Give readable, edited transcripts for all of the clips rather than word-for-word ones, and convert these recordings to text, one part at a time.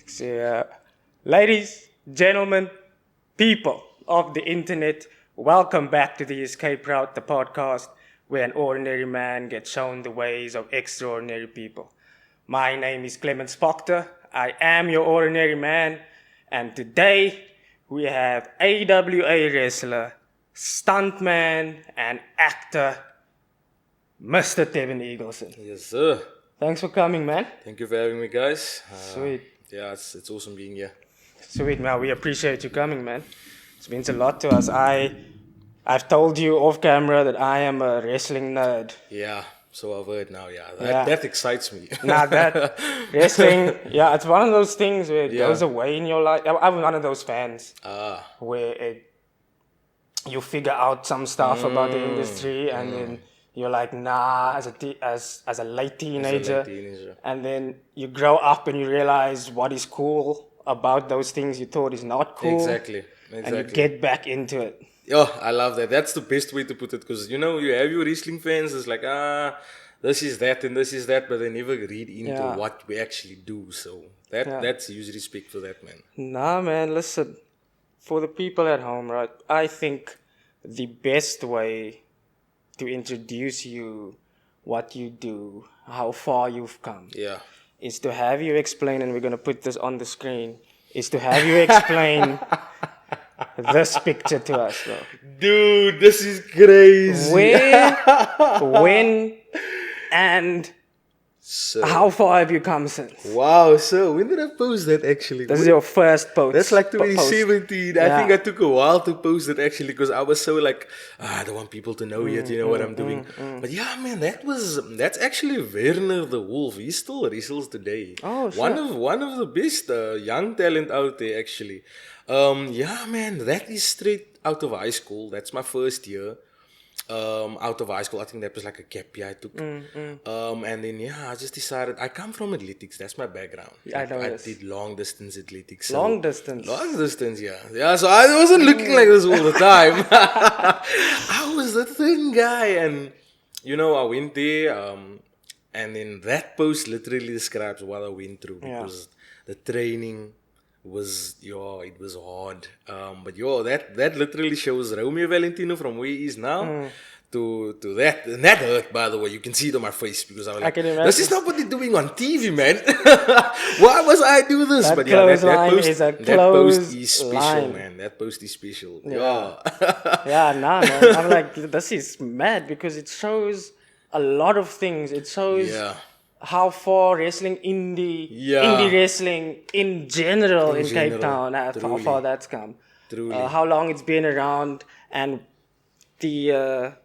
So, ladies, gentlemen, people of the internet, welcome back to the Escape Route, the podcast where an ordinary man gets shown the ways of extraordinary people. My name is Clement. I am your ordinary man, and today we have AWA wrestler, stuntman, and actor, Mr. Tevin Eagleson. Yes, sir. Thanks for coming, man. Thank you for having me, guys. Sweet. Yeah, it's awesome being here. Sweet, man. We appreciate you coming, man. It means a lot to us. I've told you off camera that I am a wrestling nerd. Yeah, so I've heard now. Yeah, Yeah. that excites me. Nah, that wrestling, yeah, it's one of those things where it Yeah. goes away in your life. I'm one of those fans Ah, where you figure out some stuff about the industry and then you're like, nah, as a late teenager. teenager. And then you grow up and you realize what is cool about those things you thought is not cool. Exactly. And you get back into it. Oh, I love that. That's the best way to put it because you have your wrestling fans. It's like this is that and this is that, but they never read into what we actually do. So that's huge respect for that, man. Nah, man, listen. For the people at home, right, I think the best way to introduce you, what you do, how far you've come, Yeah. is to have you explain, and we're going to put this on the screen, is to have you explain this picture to us, bro. Dude, this is crazy. Where, when, and So, how far have you come since? wow, so when did I post that actually? This is your first post. That's like post. 2017. I think I took a while to post it actually because I was so like, I don't want people to know yet, what I'm doing. But yeah, man, that's actually Werner the Wolf. He still wrestles today. Oh, shit. One of the best young talent out there actually. Yeah, man, that is straight out of high school. That's my first year. Out of high school, I think that was like a gap year I took. And then I just decided I come from athletics. That's my background. I know I this. did long distance athletics. Long distance. Long distance, yeah. Yeah, so I wasn't looking like this all the time. I was the thin guy. And, I went there. And then that post literally describes what I went through. Because the training was, it was hard. But that literally shows Romeo Valentino from where he is now. To that, and that hurt, by the way. You can see it on my face because I was like, can imagine. this is not what they're doing on TV, man. Why must I do this? That But yeah, that clothesline post, is a that post is clothesline. special, man. That post is special. Yeah. Yeah, nah, man. I'm like, this is mad because it shows a lot of things. It shows how far wrestling, indie wrestling in general in Cape Town, how far that's come. Truly. How long it's been around, and the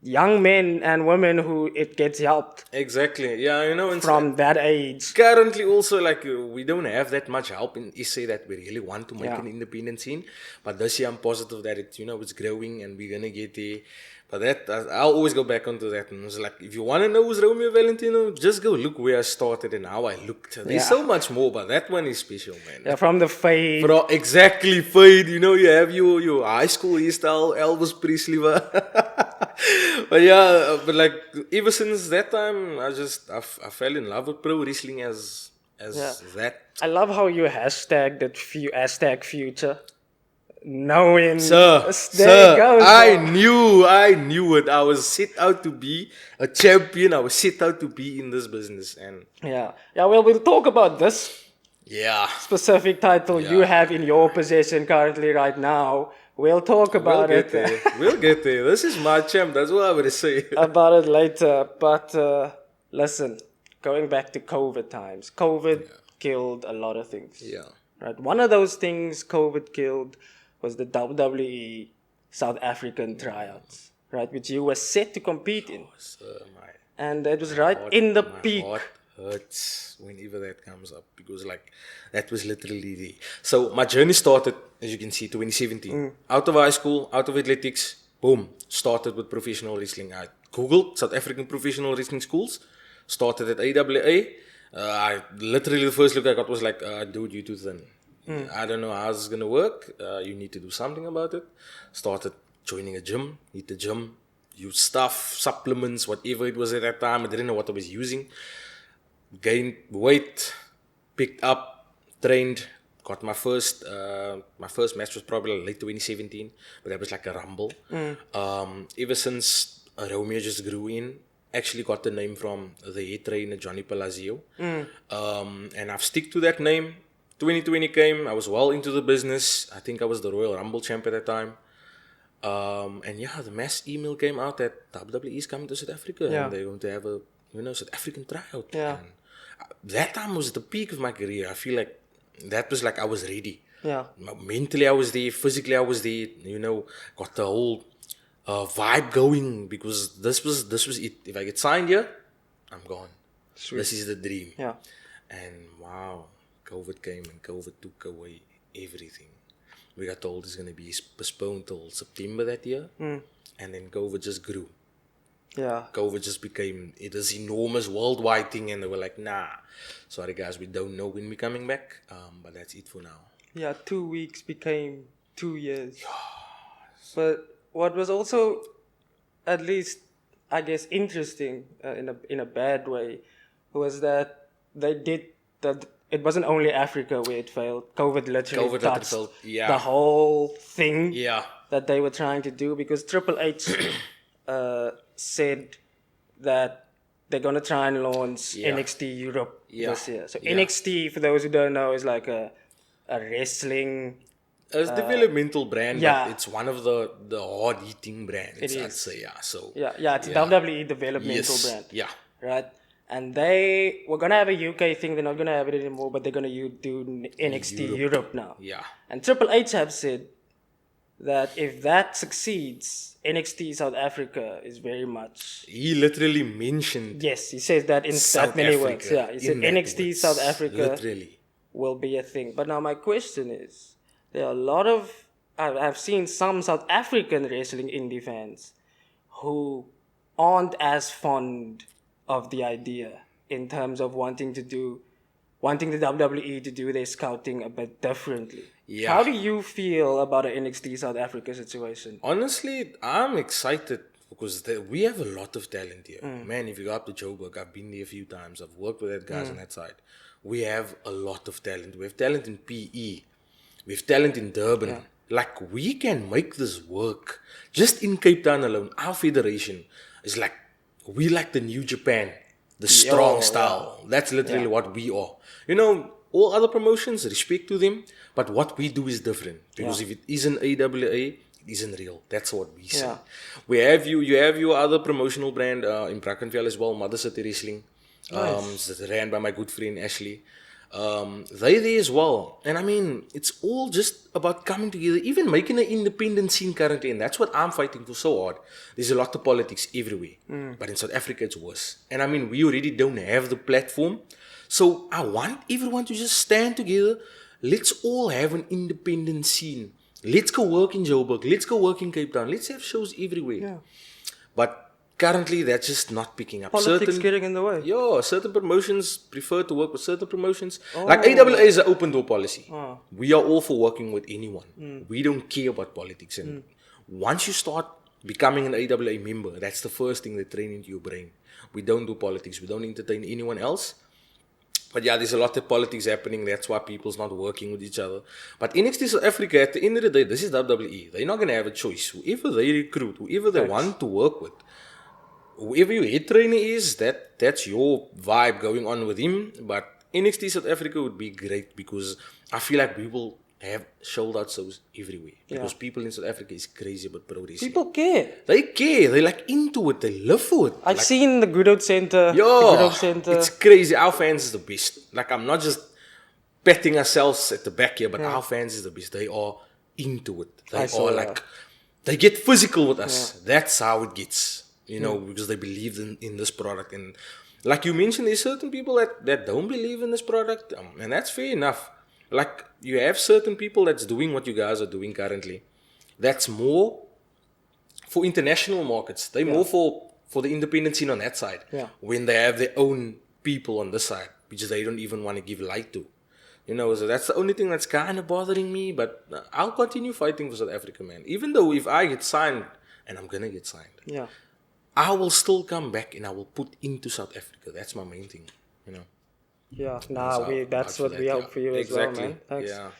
young men and women who it gets helped Exactly. Yeah, and from that age. currently also like we don't have that much help in SA that we really want to make an independent scene. But this year I'm positive that it's growing and we're gonna get there. But I'll always go back onto that, and it's like, if you want to know who's Romeo Valentino, just go look where I started and how I looked. There's so much more, but that one is special, man. Yeah, from the fade. Exactly, fade. You have your high school hairstyle, Elvis Presley. But yeah, but like ever since that time, I fell in love with pro wrestling as that. I love how you hashtag that hashtag future. Knowing Sir, I knew it. I was set out to be a champion. I was set out to be in this business, and well, we'll talk about this yeah, specific title you have in your possession currently right now. We'll talk about we'll get there. This is my champ. That's what I would say. About it later. But listen, going back to COVID times. COVID killed a lot of things. Yeah. Right. One of those things COVID killed was the WWE South African tryouts, right? Which you were set to compete in. And it was right in the peak. My heart hurts whenever that comes up because that was literally the... So my journey started, as you can see, 2017. Out of high school, out of athletics, boom, started with professional wrestling. I Googled South African professional wrestling schools, started at AWA. Literally the first look I got was like, dude, you're too thin. I don't know how this is going to work. You need to do something about it. Started joining a gym, hit the gym, use stuff, supplements, whatever it was at that time. I didn't know what I was using. Gained weight, picked up trained, got my first match was probably late 2017, but that was like a rumble. Ever since Romeo just grew in, actually got the name from the head trainer Johnny Palazzo. And I've stick to that name. 2020 came, I was well into the business. I think I was the Royal Rumble champ at that time. And yeah, the mass email came out that WWE is coming to South Africa Yeah. and they're going to have a South African tryout. Yeah. And that time was the peak of my career. I feel like that was like I was ready. Yeah. Mentally I was there, physically I was there. Got the whole vibe going because this was it. If I get signed here, I'm gone. Sweet. This is the dream. Yeah. And wow, COVID came and COVID took away everything. We got told it's going to be postponed till September that year. And then COVID just grew. Yeah. COVID just became this enormous worldwide thing. And they were like, nah, sorry guys, we don't know when we're coming back. But that's it for now. Yeah, 2 weeks became 2 years. But what was also, at least, I guess, interesting in a bad way, was that they did that. It wasn't only Africa where it failed. COVID literally touched the whole thing that they were trying to do, because Triple H said that they're going to try and launch NXT Europe this year. So NXT, for those who don't know, is like a wrestling... It's a developmental brand, but it's one of the hard-hitting brands, I'd say. It's a WWE developmental brand. Yeah. Right? And they were going to have a UK thing. They're not going to have it anymore, but they're going to do NXT Europe now. Yeah. And Triple H have said that if that succeeds, NXT South Africa is very much... He literally mentioned... Yes, he says that in that many words. Yeah, he said NXT South Africa will be a thing. But now my question is, there are a lot of... I've seen some South African wrestling indie fans who aren't as fond of the idea in terms of wanting the WWE to do their scouting a bit differently. Yeah. How do you feel about an NXT South Africa situation? Honestly, I'm excited because we have a lot of talent here. Man, if you go up to Joburg, I've been there a few times. I've worked with that guys on that side. We have a lot of talent. We have talent in PE. We have talent in Durban. Yeah. Like, we can make this work. Just in Cape Town alone, our federation is like, we like the New Japan, the strong style. Yeah. That's literally what we are. All other promotions, respect to them, but what we do is different. Because if it isn't AWA, it isn't real. That's what we say. Yeah. You have your other promotional brand in Brackenfell as well, Mother City Wrestling. Nice. It's ran by my good friend Ashley. They there as well. And I mean, it's all just about coming together, even making an independent scene currently. And that's what I'm fighting for so hard. There's a lot of politics everywhere. But in South Africa, it's worse. And I mean, we already don't have the platform. So I want everyone to just stand together. Let's all have an independent scene. Let's go work in Joburg. Let's go work in Cape Town. Let's have shows everywhere. Yeah. But currently, that's just not picking up. Politics getting in the way. Yeah, certain promotions prefer to work with certain promotions. Like AWA is an open door policy. We are all for working with anyone. We don't care about politics. And once you start becoming an AWA member, that's the first thing they train into your brain. We don't do politics. We don't entertain anyone else. But yeah, there's a lot of politics happening. That's why people's not working with each other. But NXT South Africa, at the end of the day, this is WWE. They're not going to have a choice. Whoever they recruit, whoever they want to work with, whoever your head trainer is, that's your vibe going on with him. But NXT South Africa would be great because I feel like we will have sold-out shows everywhere. Because people in South Africa is crazy about pro wrestling. People care. They care. They're like into it. They live for it. I've seen the Good Old Center. It's crazy. Our fans is the best. Like, I'm not just patting ourselves at the back here, but our fans is the best. They are into it. They get physical with us. That's how it gets. Because they believe in this product. And like you mentioned, there's certain people that don't believe in this product. And that's fair enough. Like, you have certain people that's doing what you guys are doing currently. That's more for international markets. They're more for the independent scene on that side. Yeah. When they have their own people on this side, which they don't even want to give light to. So that's the only thing that's kind of bothering me. But I'll continue fighting for South Africa, man. Even though if I get signed, and I'm going to get signed, I will still come back and I will put into South Africa. That's my main thing, Yeah, So that's out for what that, we yeah. hope for you as well, Exactly. man. Thanks. Yeah.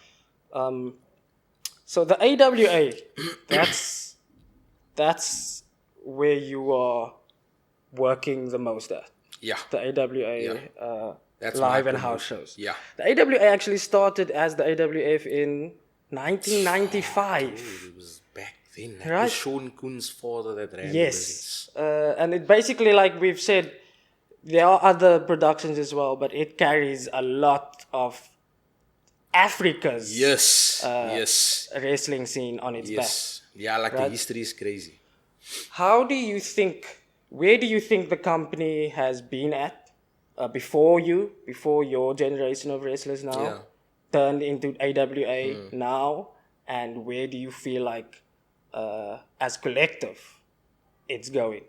So the AWA, that's where you are working the most at. Yeah. The AWA Yeah. That's my live and house promotion. shows. Yeah. The AWA actually started as the AWF in 1995. Dude, it was back then. That Right. was Sean Koon's father that ran the Yes. business. And it basically, like we've said, there are other productions as well, but it carries a lot of Africa's Yes. Yes. wrestling scene on its back. Yes. Yeah, like the Right. history is crazy. Where do you think the company has been at before your generation of wrestlers now, Yeah. turned into AWA now, and where do you feel like, as collective, it's going?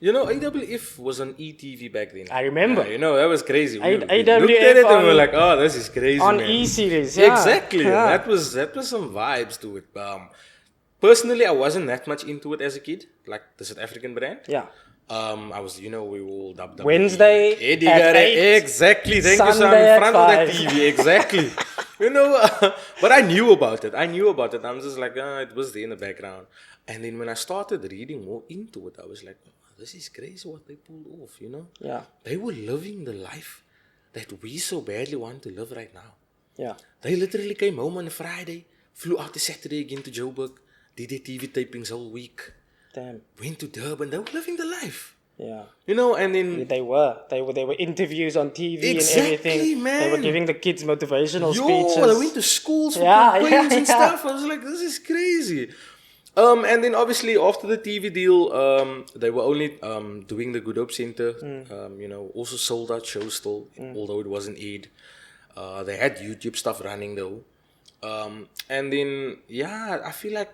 You know, AWF was on ETV back then. I remember. Yeah, you know, that was crazy. We looked AWF at it and we were on- like, oh, this is crazy, On man. E-Series, yeah. Exactly. Yeah. That was some vibes to it. Personally, I wasn't that much into it as a kid, like the South African brand. Yeah. I was, we all WWE. Wednesday Eddie at got it. 8, Exactly. Thank you, Sam. Sunday In at front of that 5. TV. Exactly. But I knew about it. I'm just like, it was there in the background. And then when I started reading more into it, I was like, oh, this is crazy what they pulled off, Yeah. They were living the life that we so badly want to live right now. Yeah. They literally came home on a Friday, flew out the Saturday again to Joburg, did their TV tapings all week, Damn. went to Durban. They were living the life. Yeah. And then They were interviews on TV Exactly, and everything. man. They were giving the kids motivational Yo, speeches. they went to schools for Yeah, campaigns yeah, and yeah. stuff. I was like, this is crazy. And then obviously after the TV deal, they were only doing the Good Hope Center. Also sold out shows still, although it wasn't aired. They had YouTube stuff running though. And then I feel like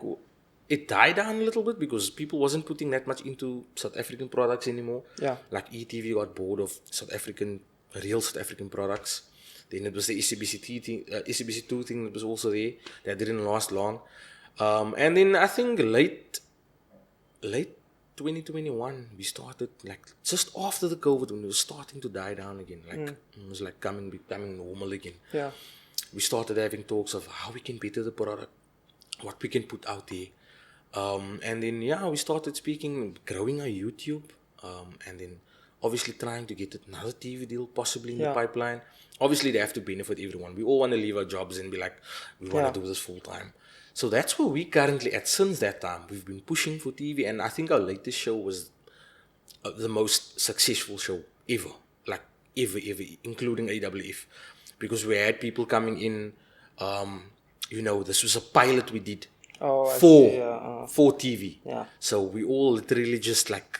it died down a little bit because people wasn't putting that much into South African products anymore. Yeah. Like ETV got bored of real South African products. Then it was the ECBC2 thing that was also there. That didn't last long. And then I think late 2021, we started like just after the COVID when it was starting to die down again. Like it was like becoming normal again. Yeah. We started having talks of how we can better the product, what we can put out there. And then we started speaking, growing our YouTube, and then obviously trying to get another TV deal possibly in the pipeline. Obviously they have to benefit everyone. We all want to leave our jobs and be like, we want to do this full time. So that's where we currently at. Since that time, we've been pushing for TV, and I think our latest show was the most successful show ever, like ever, including AWF, because we had people coming in. This was a pilot we did for TV. Yeah. So we all literally just like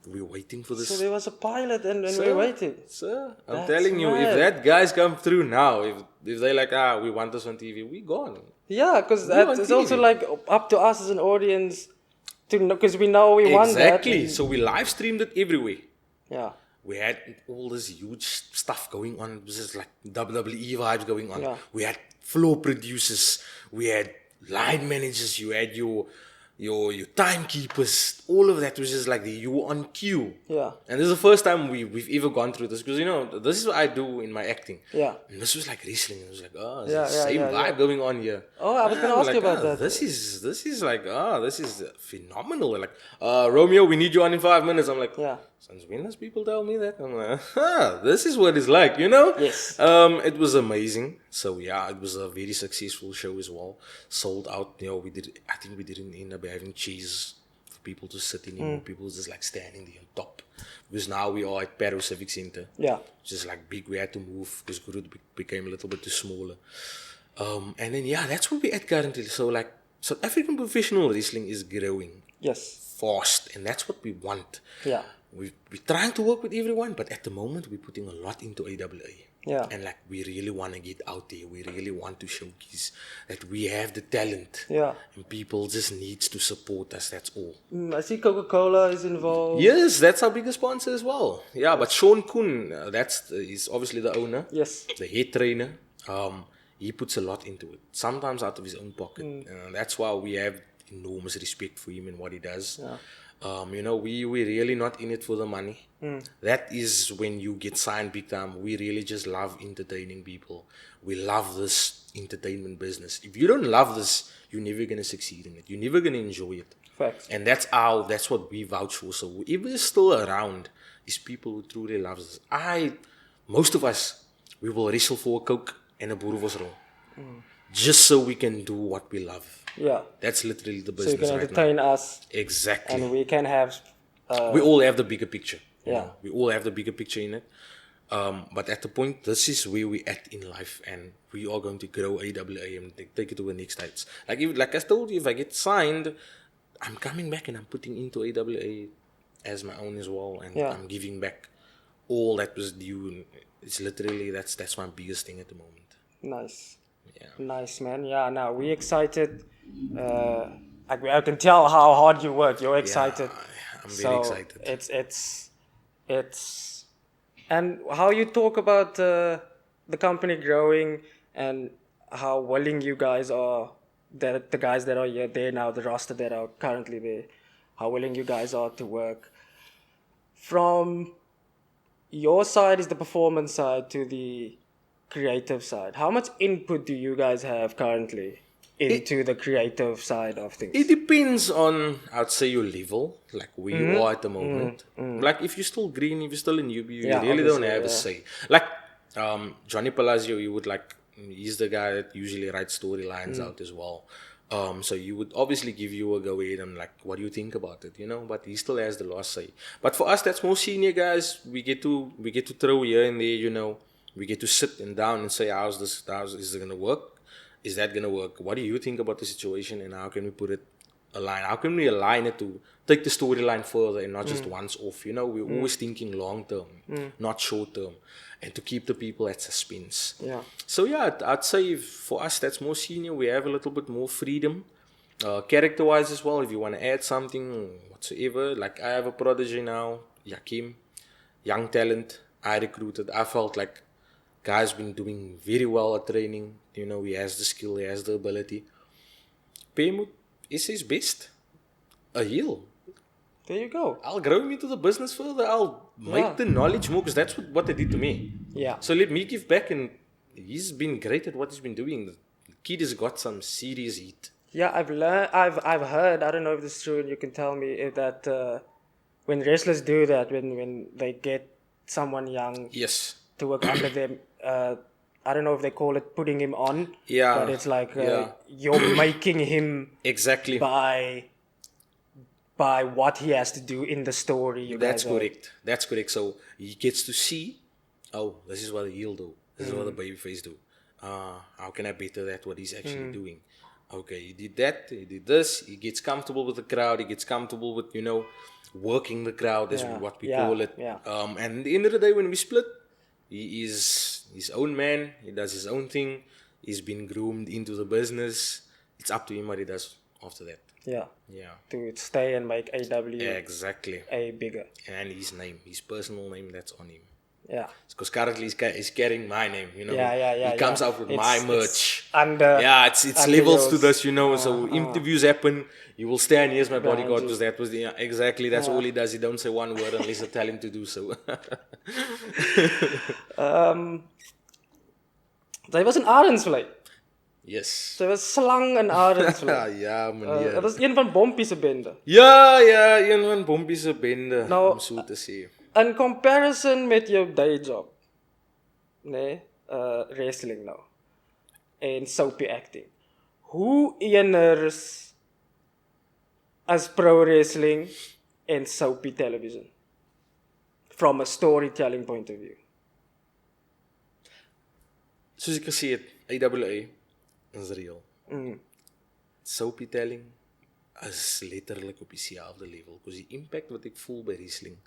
we're waiting for this. So there was a pilot and we waited. Sir, I'm That's telling you, if mad. that guys come through now, if they're like, we want this on TV, we gone. Yeah, because on it's also TV. like up to us as an audience to know, because we know we want that. Exactly. So we live streamed it everywhere. Yeah. We had all this huge stuff going on. It was just like WWE vibes going on. Yeah. We had floor producers. We had line managers. You had your timekeepers. All of that was just like you were on cue. Yeah. And this is the first time we've ever gone through this because this is what I do in my acting. Yeah. And this was like wrestling. It was like Yeah, same yeah, vibe going on here. Oh, I was gonna ask you about that. This is like this is phenomenal. Like Romeo, we need you on in 5 minutes. I'm like since when does people tell me that? I'm like this is what it's like, Yes. It was amazing. So it was a very successful show as well. Sold out. I think we didn't end up having chairs for people to sit in. People just like standing there on top. Because now we are at Paro Civic Center. Yeah. Just like big, we had to move because Guru became a little bit too smaller. And then that's where we're at currently. So like South African professional wrestling is growing Yes. fast, and that's what we want. Yeah. We're trying to work with everyone, but at the moment we're putting a lot into AWA. Yeah. And like we really want to get out there. We really want to showcase that we have the talent. Yeah. And people just needs to support us. That's all. I see Coca-Cola is involved. Yes, that's our biggest sponsor as well. Yeah, but Sean Koon, he's obviously the owner. Yes. The head trainer. He puts a lot into it. Sometimes out of his own pocket. That's why we have enormous respect for him and what he does. Yeah. We really not in it for the money. That is when you get signed big time. We really just love entertaining people. We love this entertainment business. If you don't love this, you're never gonna succeed in it. You're never gonna enjoy it. Facts. And that's what we vouch for. So whoever is still around is people who truly love this. Most of us, we will wrestle for a Coke and a boerewors roll. Just so we can do what we love. Yeah. That's literally the So you business can right entertain now. us, Exactly. and we can have. We all have the bigger picture. you Yeah. know. We all have the bigger picture in it. But at the point, this is where we at in life, and we are going to grow AWA and take it to the next heights. Like I told you, if I get signed, I'm coming back and I'm putting into AWA as my own as well, and Yeah. I'm giving back all that was due. And it's literally that's my biggest thing at the moment. Nice. Yeah. Nice, man. Yeah, now we excited. I can tell how hard you work. You're excited. Yeah, I'm very excited. It's and how you talk about the company growing and how willing you guys are, that the guys that are there now, the roster that are currently there, how willing you guys are to work. From your side is the performance side to the creative side. How much input do you guys have currently into the creative side of things? It depends on, I'd say, your level, like where you are at the moment. Like if you're still green, if you're still a newbie, you Yeah, really don't obviously, have a say. Like Johnny Palazzo, he's the guy that usually writes storylines out as well. So you would obviously give you a go ahead and like, what do you think about it, But he still has the last say. But for us, that's more senior guys. We get to throw here and there, We get to sit and down and say, is it gonna work? Is that gonna work? What do you think about the situation, and how can we how can we align it to take the storyline further and not just once off? We're always thinking long term, not short term, and to keep the people at suspense. Yeah. So yeah, I'd say for us that's more senior. We have a little bit more freedom, character-wise as well. If you want to add something whatsoever, like I have a prodigy now, Yakim, young talent. I recruited. I felt like guy's been doing very well at training. He has the skill, he has the ability. Paymoot is his best. A heel. There you go. I'll grow him into the business further. I'll make the knowledge more, because that's what they did to me. Yeah. So let me give back, and he's been great at what he's been doing. The kid has got some serious heat. Yeah, I've heard, I don't know if this is true, and you can tell me if that when wrestlers do that, when they get someone young Yes. to work under them, I don't know if they call it putting him on, Yeah. but it's like Yeah. you're making him Exactly. by what he has to do in the story. That's correct. That's correct. So he gets to see, this is what the heel do. This is what the babyface do. How can I better that, what he's actually doing? Okay, he did that, he did this, he gets comfortable with the crowd, he gets comfortable with, working the crowd, is what we call it. Yeah. And at the end of the day, when we split, he is his own man, he does his own thing, he's been groomed into the business. It's up to him what he does after that. Yeah. Yeah. To stay and make AWA Exactly. bigger. And his personal name, that's on him. Yeah. Because currently he's carrying my name, Yeah. He comes out with my merch. Under, It's under levels to yours. this, So interviews happen. You will stand, here's my bodyguard, you. because that was exactly. That's all he does. He don't say one word unless I tell him to do so. Daar was een arendsvlei. Yes. Daar was slang en arendsvlei. Ja, meneer. Dat was een van Bompie se bende. Ja, een van Bompie se bende, om so te sê. In comparison met jou day job, wrestling nou, en soapy acting, hoe eners as pro wrestling en soapy television? From a storytelling point of view. Soos ek gesê het, AWA is real. Soapy telling is letterlik op dieselfde level, because die impact wat ek voel by wrestling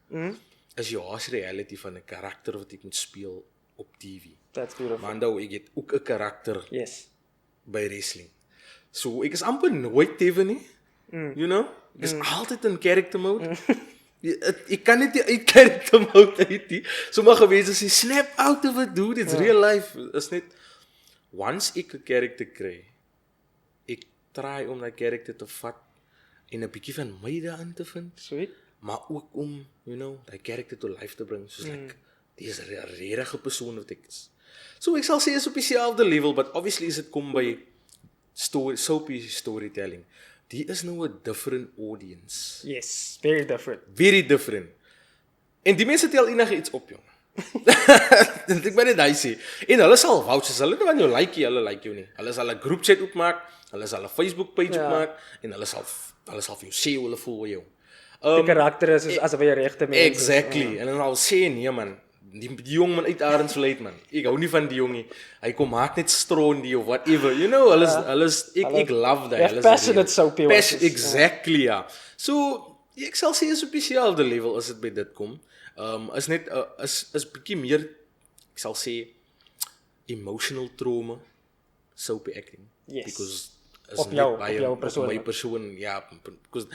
is die harsh reality van 'n karakter wat ek moet speel op TV. That's beautiful. Maar nou, ek het ook 'n karakter Yes. by wrestling. So ek is amper nooit Tevin nie. Ek is altyd in character mode. Ek kan net nie uit character mode uit nie. Sommige mense sê snap out of it, dude. It's real life. Is net once ek 'n character kry, ek try om daai character te vat en 'n bietjie van my daarin te vind. Sweet. Maar ook om, die character to life te bring. Soos like, die is 'n regte persoon wat ek is. So ek sal sê is op dieselfde level, but obviously as dit kom by soapy storytelling, die is nou 'n different audience. Yes, very different. Very different. En die mense tel enige iets op, jong. Ek ben net hy sê. En hulle sal vouchers, hulle nie van jou like jy, hulle like jou nie. Hulle sal 'n groep chat oopmaak, hulle sal 'n Facebook page oopmaak en hulle sal vir jou sê hoe hulle voel oor jou. Die karakter is asof hy 'n regte mens is. Exactly. En dan al sê nee man, die jong man uit Arendsvlei man. Ek hou nie van die jongie. Hy kom maak net strondy of whatever. Ek love that. Hulle is passionate soapy. Exactly, ja. So ek sal sê is op dieselfde level as dit by dit kom. Is net is bietjie meer, ek sal sê, emotional trauma soapy acting. Yes. Because Op jou persoon. my persoon, ja, because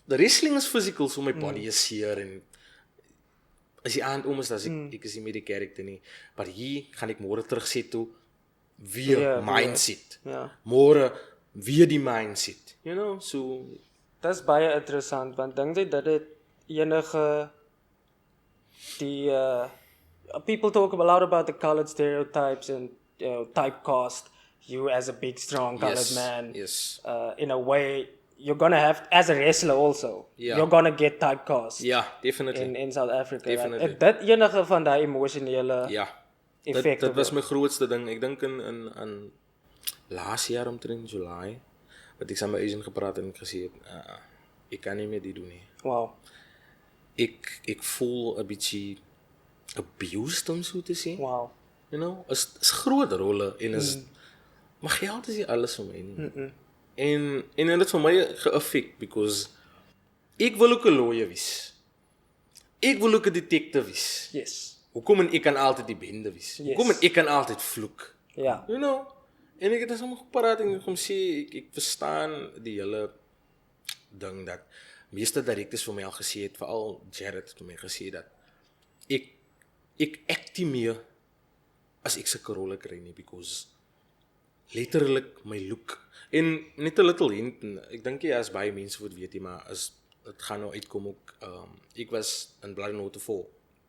the wrestling is physical, so my body is seer en as die aand is, as ek is nie meer die character nie, maar hier gaan ek môre terug sê toe weer mindset. Môre weer die mindset. So Dis baie interessant, want dink jy dat dit enige people talk a lot about the colored stereotypes and typecast you as a big, strong colored man. Yes. In a way, you're gonna have, as a wrestler also, you're gonna get typecast. Ja, definitely. In South Africa. Definitely. Right? Dit enige van die emosionele effekte. Dit was my grootste ding. Ek dink in laas jaar omtrent July, wat ek saam met my agent gepraat en gesê het, ek kan nie meer dit doen nie. Wow. Ek voel 'n bietjie abused om so te sê. Wow. Is groot rolle en is maar geld is nie alles vir my nie. En dit het vir my geaffect because ek wil ook 'n lawyer wees. Ek wil ook 'n detective wees. Yes. Hoekom en ek kan altyd die bende wees? Hoekom en ek kan altyd vloek? Ja. En ek het as hom gepraat en ek hom sê ek verstaan die hele ding dat meeste direkteurs vir my al gesê het, veral Jared het vir my gesê dat ek act nie meer as ek sulke rolle kry nie, because letterlik my look en net 'n little hint, ek dink jy as baie mense wat weet jy, maar as dit gaan nou uitkom ook, ek was in Blood and Water 4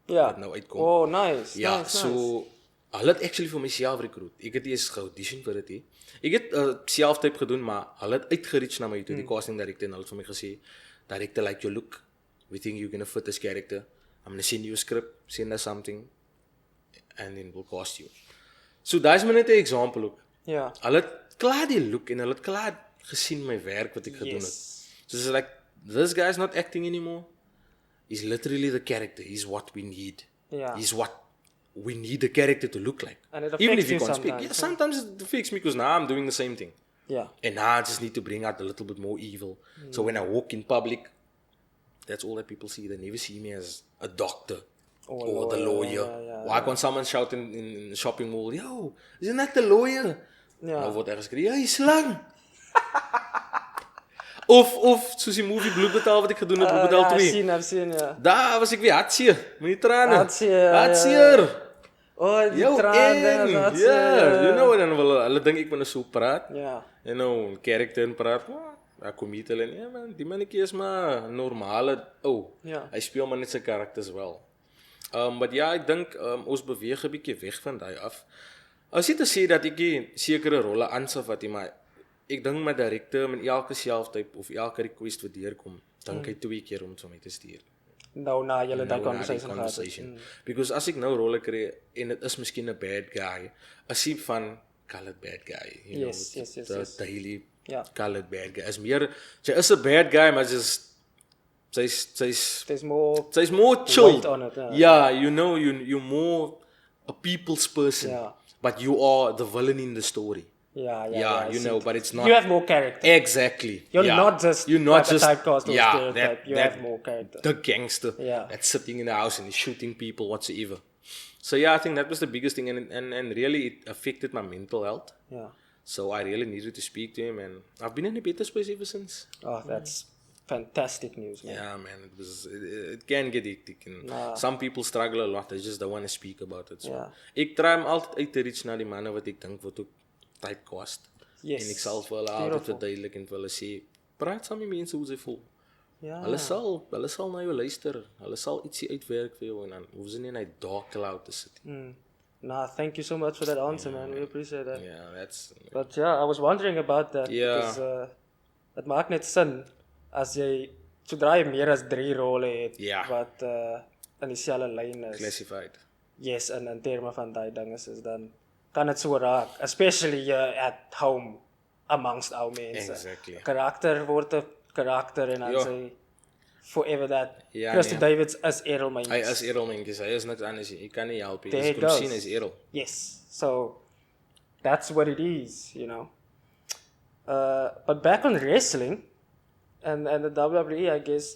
wat nou uitkom. Oh, nice. Ja, nice, so hulle het actually vir myself recruit. Ek het eers geaudition vir dit. Ek het self-type gedoen, maar hulle het uitgereach na my toe, die casting director, en hulle het vir my gesê, director, like your look, we think you're gonna fit this character. I'm gonna send you a script, send us something, and then we'll cast you. So daar is maar net 'n example ook. Ja. Hulle het klaar die look en hulle het klaar gesien my werk wat ek gedoen het. So it's like, this guy's not acting anymore. He's literally the character. He's what we need. Yeah. He's what we need the character to look like. And it Even affects if you you can't speak. sometimes, Yeah, sometimes it affects me because now I'm doing the same thing. Yeah. And now I just need to bring out a little bit more evil. So when I walk in public, that's all that people see. They never see me as a doctor or the lawyer. Why can't someone shout in the shopping mall, yo, isn't that the lawyer? Ja. Nou word ergens geskree, jy slang. Of soos die movie Bloedbetaal wat ek gedoen het, Bloedbetaal 2. I've seen, ja. Daar was ek weer hartseer, met die trane. Hartseer. Oh, die trane, Ja, en dan wil hulle dink ek moet so praat. Ja. Character en praat. Ek kom hier hulle, ja man, die mannetjie is maar normale Ja. Hy speel maar net sy karakters wel. But ja, ek dink ons beweeg 'n bietjie weg van daai af. As jy te sê dat ek sekere rolle aansaf wat jy maar ek dink my direkteur met elke selftype of elke request wat deurkom, dink hy 2 keer om vir my te stuur. Nou na julle daai Die conversation. Because as ek nou rolle kry en dit is miskien 'n bad guy, as jy van colored bad guy, Yes. the daily colored bad guy. Is meer, sy is 'n bad guy, maar There's more chill. weight on it. Yeah, you're more a people's person, but you are the villain in the story. Yeah, but it's not. You have more character. Exactly. You're not just a typecast or stereotype. You have more character. The gangster that's sitting in the house and is shooting people whatsoever. So yeah, I think that was the biggest thing, and really it affected my mental health. Yeah. So I really needed to speak to him, and I've been in a better space ever since. Oh, that's fantastic news, man. Yeah, man, it can get hectic, and some people struggle a lot. They just don't want to speak about it. So ek try om altyd uit te reach na die manne wat ek dink wat ook typecast. Yes. En ek sal vir hulle altyd verduidelik en vir hulle sê, praat saam met mense hoe sy voel. Ja. Hulle sal na jou luister. Hulle sal ietsie uitwerk vir jou en dan hoef jy nie in hy dark cloud te sit. Nah, thank you so much for that answer, man. We appreciate that. Yeah, that's But yeah, I was wondering about that. Ja. Because het maakt net sin as jy sodra jy meer as 3 rolle het Ja. wat in dieselfde lyn is. classified. Yes, en in terme van daai dinge is dan kan dit so raak, especially at home amongst ou mense. Exactly. Karakter word 'n karakter en dan Ja. sê forever that. Ja, Christo nee. Davids is Errol Hy Myntjies. is Errol Myntjies. Hy is niks anders nie. Jy kan nie help nie. There Jy it kom goes. sien hy's Errol. Yes, so that's what it is, you know. But back on wrestling and the WWE, I guess,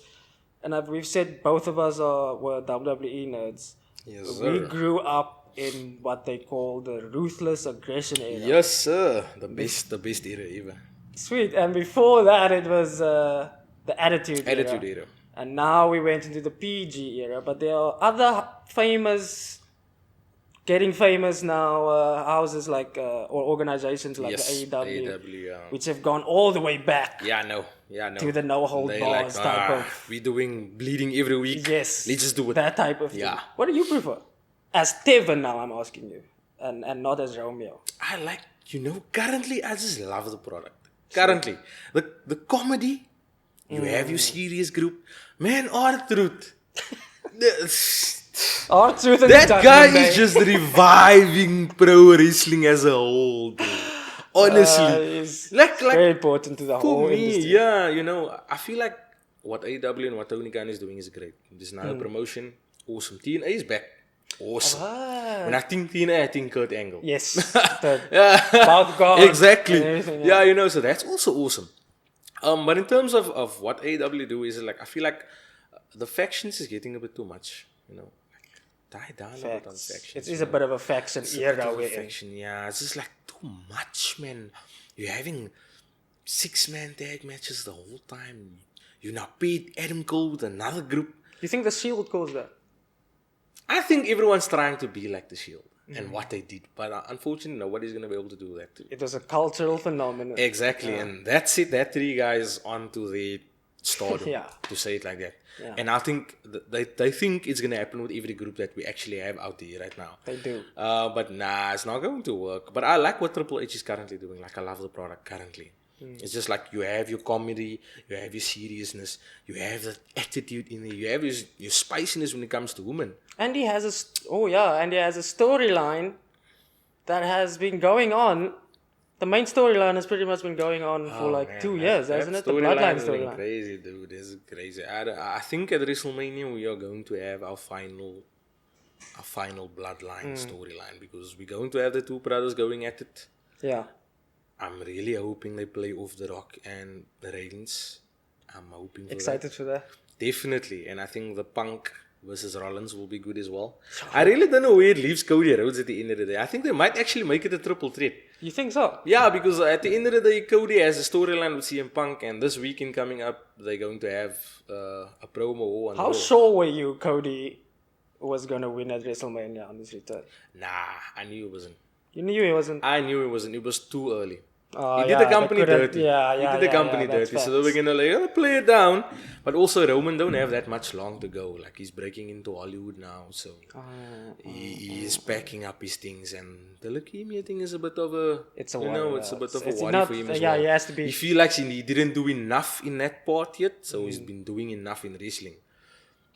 and we've said both of us were WWE nerds. Yes, We sir. grew up in what they call the ruthless aggression era. Yes, sir. The best era ever. Sweet, and before that it was the Attitude Attitude era. era. And now we went into the PG era, but there are other getting famous now, houses like, or organizations like Yes, the AEW, AEW, yeah. which have gone all the way back Yeah, no. to the no-hold They bars type of, we're doing bleeding every week. yes, Let's just do it. that type of thing. Yeah. What do you prefer? As Tevin now, I'm asking you, and not as Romeo. I like, currently I just love the product. Currently. The comedy, you have your serious group. Man, R-Truth. R-Truth and That Judgment guy Day. is just reviving pro wrestling as a whole, dude. Honestly. It's like very important to the for whole me, industry. yeah, I feel like what AEW and what Tony Khan is doing is great. There's now a promotion. Awesome. TNA is back. Awesome. When I think TNA, I think Kurt Angle. Yes, the Yeah. mouth guard Exactly. and everything, Yeah, so that's also awesome. But in terms of what AEW do is like, I feel like the factions is getting a bit too much, Die down a bit on Facts. factions. It is a bit of a faction It's a era bit of a we're in. faction, yeah. It's just like too much, man. You're having 6-man tag matches the whole time. You now paid Adam Cole with another group. You think the Shield goes there? I think everyone's trying to be like the Shield and what they did. But unfortunately, nobody's going to be able to do that too. It was a cultural phenomenon. Exactly, and that's it. That 3 guys onto the stardom, Yeah. to say it like that. Yeah. And I think they think it's going to happen with every group that we actually have out there right now. They do. But nah, it's not going to work. But I like what Triple H is currently doing. Like, I love the product currently. It's just like you have your comedy, you have your seriousness, you have that attitude in there, you have your spiciness when it comes to women. And he has a storyline that has been going on. The main storyline has pretty much been going on for like 2 years, hasn't it? The Bloodline has been storyline. crazy, dude. It's crazy. I think at WrestleMania we are going to have our final Bloodline storyline, because we're going to have the 2 brothers going at it. Yeah. I'm really hoping they play off The Rock and the Reigns. I'm hoping for Excited that. for that. Definitely. And I think the Punk versus Rollins will be good as well. I really don't know where it leaves Cody Rhodes at the end of the day. I think they might actually make it a triple threat. You think so? Yeah, because at the end of the day, Cody has a storyline with CM Punk, and this weekend coming up, they're going to have a promo on How Raw. sure were you Cody was going to win at WrestleMania on this return? Nah, I knew it wasn't. You knew he wasn't. I knew it wasn't. It was too early. Oh, He yeah, did the they company couldn't- dirty. Yeah, He did the company that's dirty. So they were facts. going to play it down. But also Roman don't have that much long to go. Like, he's breaking into Hollywood now. So he is packing up his things. And the leukemia thing is a bit of a... It's a it's a bit of a it's worry not- for him as yeah, well. he has to be- He feels like he didn't do enough in that part yet. So he's been doing enough in wrestling.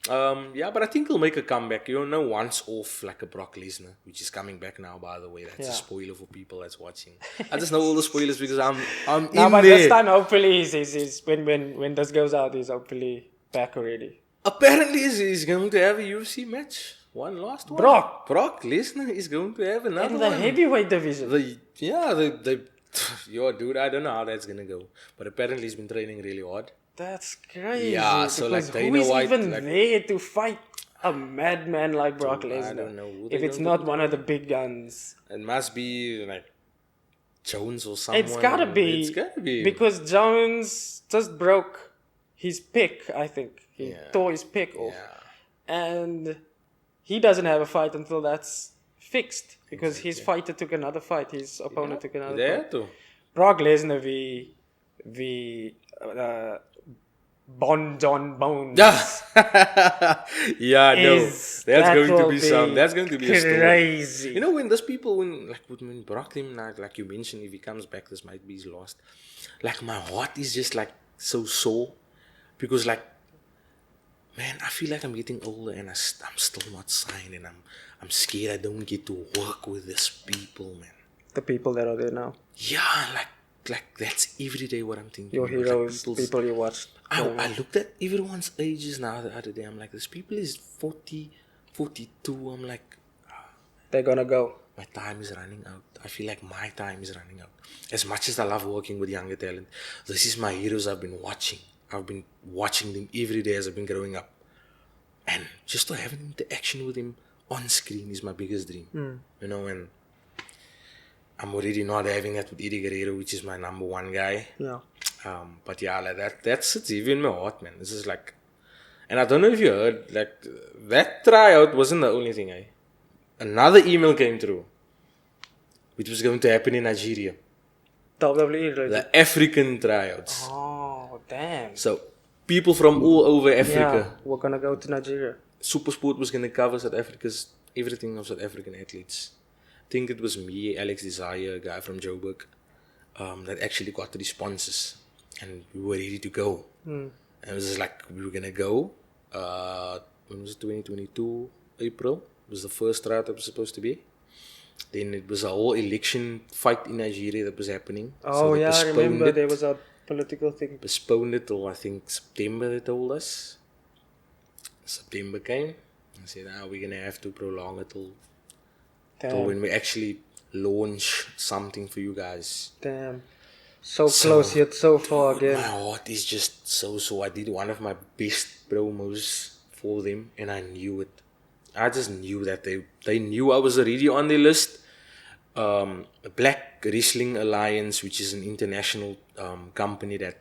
Yeah, but I think he'll make a comeback. You don't know, once off like a Brock Lesnar, which is coming back now, by the way. That's a Yeah. spoiler for people that's watching. I just know all the spoilers because I'm No, in but there. this time hopefully he's when this goes out, he's hopefully back already. Apparently, he's going to have a UFC match. One last one. Brock Lesnar is going to have another In the one. heavyweight division. Yo, dude, I don't know how that's gonna go. But apparently, he's been training really hard. That's crazy. Yeah, so, like, because Dana who is White, even like- there to fight a madman like Brock Dude, I Lesnar? don't know who If they it's going not to one of the big guns. It must be like Jones or someone. It's gotta be. It's gotta be. Because Jones just broke his pick, I think. He tore his pick off. Yeah. And he doesn't have a fight until that's fixed. Because his fighter took another fight. His opponent took another There fight. too. Brock Lesnar v Bon John Bones. Yeah, no. Is- That's that going to will be be some. That's going to be a story. crazy. You know, when those people, when Brock him, like you mentioned, if he comes back, this might be his last. Like, my heart is just like so sore. Because, like, man, I feel like I'm getting older and I'm still not signed, and I'm scared I don't get to work with these people, man. The people that are there now. Yeah, like that's every day what I'm thinking. Your about. heroes, Like people you watched. I looked at everyone's ages now the other day. I'm like, this people is 40, 42. I'm like, They're gonna go. my time is running out. I feel like my time is running out. As much as I love working with younger talent, this is my heroes I've been watching. I've been watching them every day as I've been growing up. And just to have an interaction with him on screen is my biggest dream. You know, and I'm already not having that with Eddie Guerrero, which is my number one guy. Yeah. But yeah, like that sits even in my heart, man. This is like, and I don't know if you heard, like, that tryout wasn't the only thing, eh? Another email came through, which was going to happen in Nigeria. WWE related. The African tryouts. Oh, damn. So, people from all over Africa. Yeah, we're gonna go to Nigeria. Supersport was going to cover everything of South African athletes. I think it was me, Alex Desire, a guy from Joburg, that actually got the sponsors. And we were ready to go. And it was just like, we were going to go. When was it? 2022, April. It was the first tryout that was supposed to be. Then it was a whole election fight in Nigeria that was happening. Oh, they yeah, I postponed remember it. there was a political thing. Postponed it till, I think, September, they told us. September came. I said, we're going to have to prolong it till when we actually launch something for you guys. Damn. So close yet so far My again. heart is just so. I did one of my best promos for them, and I knew it. I just knew that they knew I was already on their list. Black Wrestling Alliance, which is an international company that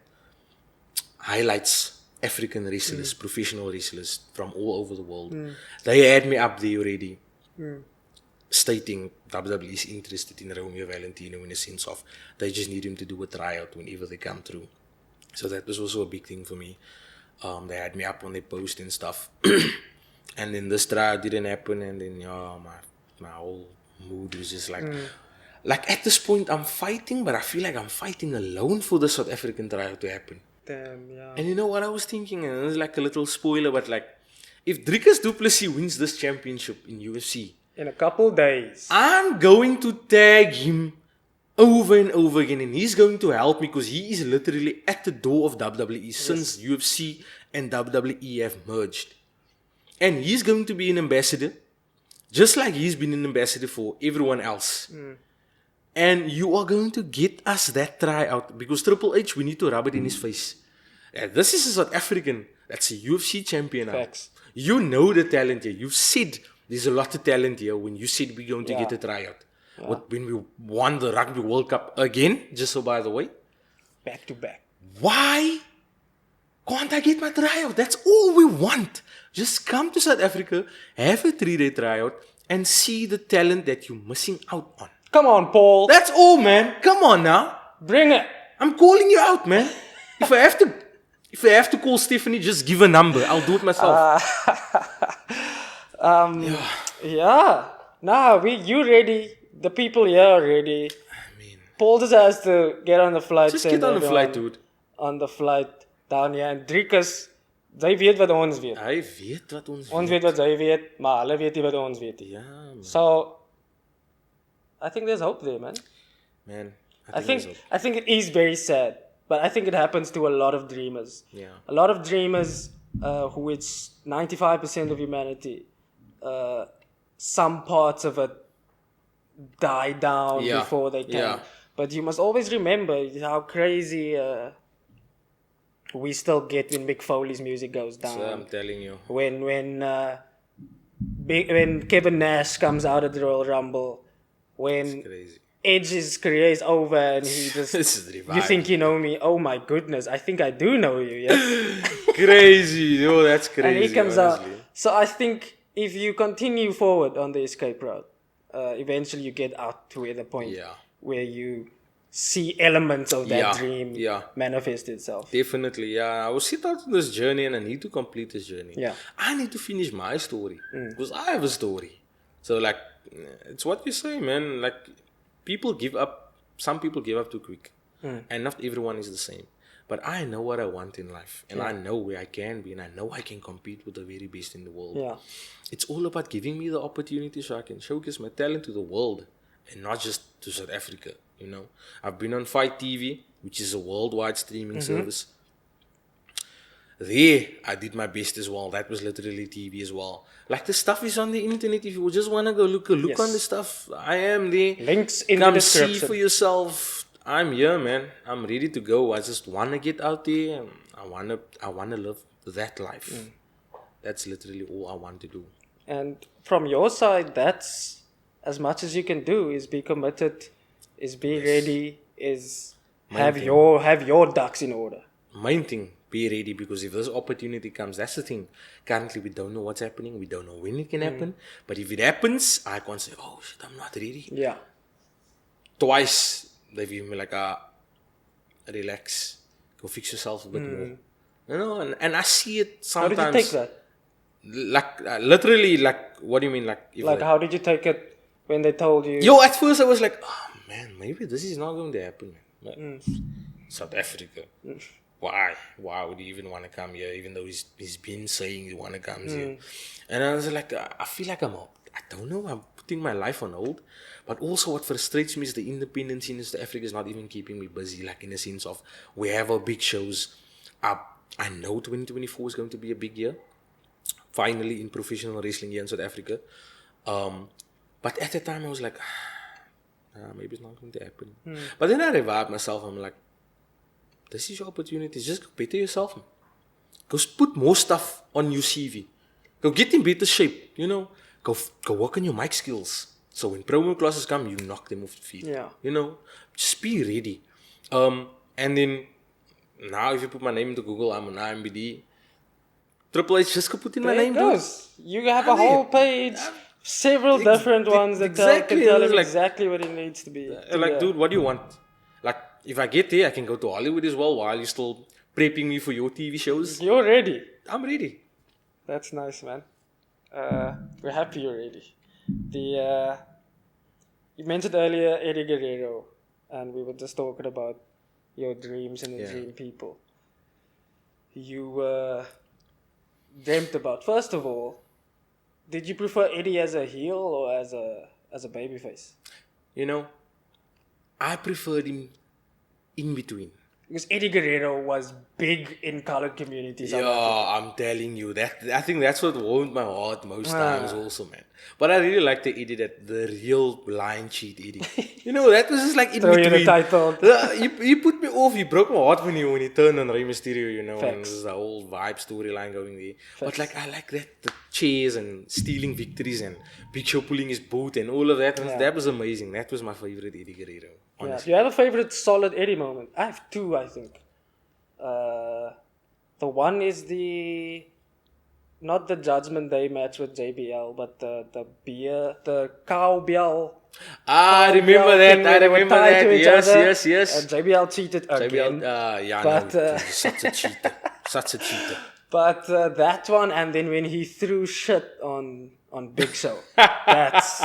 highlights African wrestlers, professional wrestlers from all over the world. They had me up there already, stating WWE is interested in Romeo Valentino in a sense of they just need him to do a tryout whenever they come through. So that was also a big thing for me. They had me up on their post and stuff. And then this tryout didn't happen, and then my whole mood was just like at this point I'm fighting, but I feel like I'm fighting alone for the South African tryout to happen. Damn, yeah. And you know what I was thinking? And it was like a little spoiler, but like, if Dricus Du Plessis wins this championship in UFC, In a couple days. I'm going to tag him over and over again, and he's going to help me because he is literally at the door of WWE since UFC and WWE have merged. And he's going to be an ambassador, just like he's been an ambassador for everyone else. And you are going to get us that tryout because Triple H, we need to rub it in his face. This is a South African that's a UFC champion now. Facts. You know the talent here. You've said there's a lot of talent here when you said we're going to get a tryout. When we won the Rugby World Cup again, just so by the way. Back to back. Why can't I get my tryout? That's all we want. Just come to South Africa, have a 3-day tryout, and see the talent that you're missing out on. Come on, Paul. That's all, man. Come on now. Bring it. I'm calling you out, man. If I have to call Stephanie, just give a number. I'll do it myself. Yeah. Nah, you ready. The people here are ready. I mean, Paul just has to get on the flight. just send get on the everyone flight, dude. On the flight down here. En Driekus, zij weet wat ons weet. Hy weet wat ons Ons weet wat zij weet, maar hulle weet nie wat ons weet nie. Ja, man. So, I think there's hope there, man. Man, I think it is very sad, but I think it happens to a lot of dreamers. Yeah. A lot of dreamers, who it's 95% of humanity, some parts of it die down before they can. Yeah. But you must always remember how crazy we still get when Mick Foley's music goes down. So I'm telling you. When Kevin Nash comes out of the Royal Rumble, when Crazy. Edge's career is over and he just This is revived. you think you know me? Oh my goodness, I think I do know you. Yes. Crazy. Oh, that's crazy. And he comes honestly. out. So I think if you continue forward on the escape route, eventually you get out to the point where you see elements of that Yeah, dream yeah. manifest itself. Definitely, yeah. I was set out on this journey and I need to complete this journey. Yeah. I need to finish my story because I have a story. So, like, it's what you say, man. Like, people give up. Some people give up too quick. And not everyone is the same. But I know what I want in life. And I know where I can be. And I know I can compete with the very best in the world. Yeah. It's all about giving me the opportunity so I can showcase my talent to the world. And not just to South Africa, you know. I've been on Fight TV, which is a worldwide streaming service. There, I did my best as well. That was literally TV as well. Like, the stuff is on the internet. If you just want to go look Yes. on the stuff, I am there. Links in the Come description. see for yourself. I'm here, man. I'm ready to go. I just want to get out there. And I wanna live that life. That's literally all I want to do. And from your side, that's as much as you can do is be committed, is be ready, is have your ducks in order. Main thing, be ready, because if this opportunity comes, that's the thing. Currently, we don't know what's happening. We don't know when it can happen. But if it happens, I can't say, oh shit, I'm not ready. Yeah. Twice, they've given me like, relax, go fix yourself a bit more. You know, and I see it sometimes. How did you take that? Like, literally, like, what do you mean? Like, if Like, how did you take it when they told you? Yo, at first I was like, oh man, maybe this is not going to happen. Man. South Africa. Why? Why would he even want to come here, even though he's been saying he want to come here? And I was like, I feel like I don't know, I'm putting my life on hold. But also what frustrates me is the independence in South Africa is not even keeping me busy, like in the sense of we have our big shows. I know 2024 is going to be a big year. Finally in professional wrestling here in South Africa. But at the time I was like, maybe it's not going to happen. But then I revived myself. I'm like, this is your opportunity. Just go better yourself. Man. Go put more stuff on your CV. Go get in better shape. You know, go work on your mic skills. So when promo classes come, you knock them off the feet. Yeah. You know, just be ready. And then now if you put my name into Google, I'm on IMBD. Triple H just go put in my There name. it goes. You have a whole page, several different ones that can tell him like, exactly what it needs to be. Like, dude, what do you want? Like, if I get there, I can go to Hollywood as well while you're still prepping me for your TV shows. You're ready. I'm ready. That's nice, man. We're happy you're ready. You mentioned earlier Eddie Guerrero, and we were just talking about your dreams and the dream people. You dreamt about. First of all, did you prefer Eddie as a heel or as a babyface? You know, I preferred him in between. Because Eddie Guerrero was big in colored communities. Yeah, I'm telling you that. I think that's what warmed my heart most times, also, man. But I really like the Eddie, the real lion cheat Eddie. You know, that was just like in Throw between. you the title. He put me off. He broke my heart when he turned on Rey Mysterio. You know, Facts. and there's the whole vibe storyline going there. But like, I like that, the chase and stealing victories and Big Show pulling his boot and all of that. And that was amazing. That was my favorite Eddie Guerrero. Yeah. Do you have a favorite solid Eddie moment? I have two, I think. The one is not the Judgment Day match with JBL, but the cowbell. I remember that. I remember that. Yes. And JBL cheated again. Such a cheater. Such a cheater. But that one, and then when he threw shit on Big Show. That's...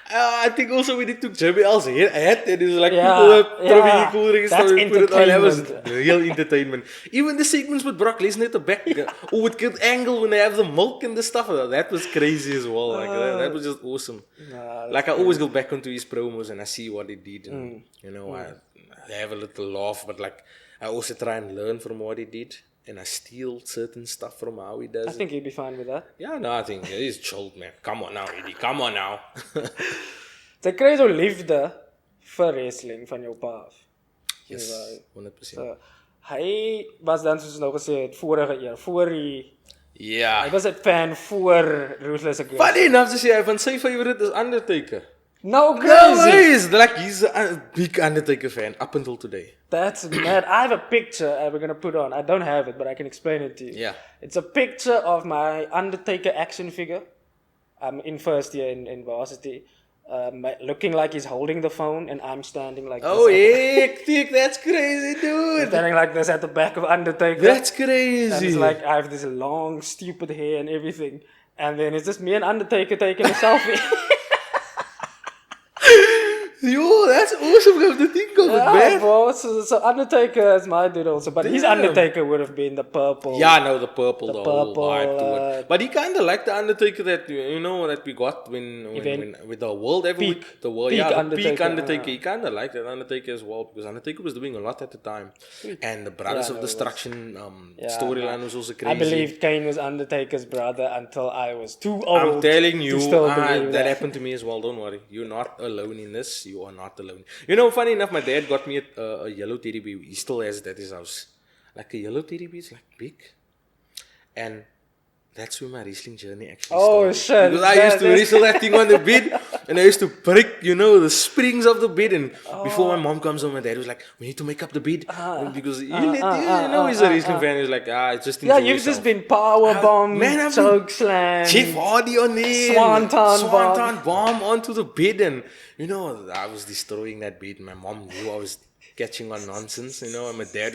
I think also when he took JBL's head and it was like people were throwing cool rings. That's entertainment. That was real entertainment. Even the segments with Brock Lesnar at the back or with Kurt Angle when they have the milk and the stuff, that was crazy as well. Like that was just awesome. Like I always go back onto his promos and I see what he did and you know, I have a little laugh, but like I also try and learn from what he did. And I steal certain stuff from how he does I think he'd be fine with that. Yeah, no, I think he's chilled, man. Come on now, Eddie. Come on now. Sy kry so liefde vir wrestling van jou pa af. Yes, 100%. So, hy was dan soos nou gesê het vorige jaar, voor hy was 'n fan voor Ruthless Aggression. Funny enough to say, van sy favorite is Undertaker. No, crazy. No, like he's a big Undertaker fan up until today. That's mad. I have a picture we're going to put on. I don't have it, but I can explain it to you. Yeah. It's a picture of my Undertaker action figure. I'm in first year in varsity. looking like he's holding the phone, and I'm standing like Oh, this. hectic. That's crazy, dude. Standing like this at the back of Undertaker. That's And it's crazy. like I have this long, stupid hair and everything. And then it's just me and Undertaker taking a selfie. Yo, that's awesome come to think of it, Yeah, man. bro. So Undertaker is my dude also. But his Damn. Undertaker would have been the purple. Yeah, no, the purple, the whole purple, vibe to it. But he kind of like the Undertaker that that we got when with the world Peak. the world, Peak yeah, the Undertaker, peak Undertaker. yeah. He kind of liked that Undertaker as well because Undertaker was doing a lot at the time, and the Brothers of no, it was- Destruction Yeah, storyline was also crazy. I believed Kane was Undertaker's brother until I was too old. I'm telling you, to still believe that happened to me as well. Don't worry, you're not alone in this. You are not alone. You know, funny enough, my dad got me a yellow teddy bear. He still has it at his house. Like a yellow teddy bear is like big, and that's where my wrestling journey actually Oh, started. shit. Because I used to wrestle that thing on the bed, and I used to break, the springs of the bed. And before my mom comes home, my dad was like, "We need to make up the bed," because he's a wrestling fan. He's like, it's just Yeah, enjoy you've yourself. just been power bomb, Man, I've choke slam. Jeff Hardy on there. Swanton bomb onto the bed. And, I was destroying that bed. My mom knew I was catching on nonsense, and my dad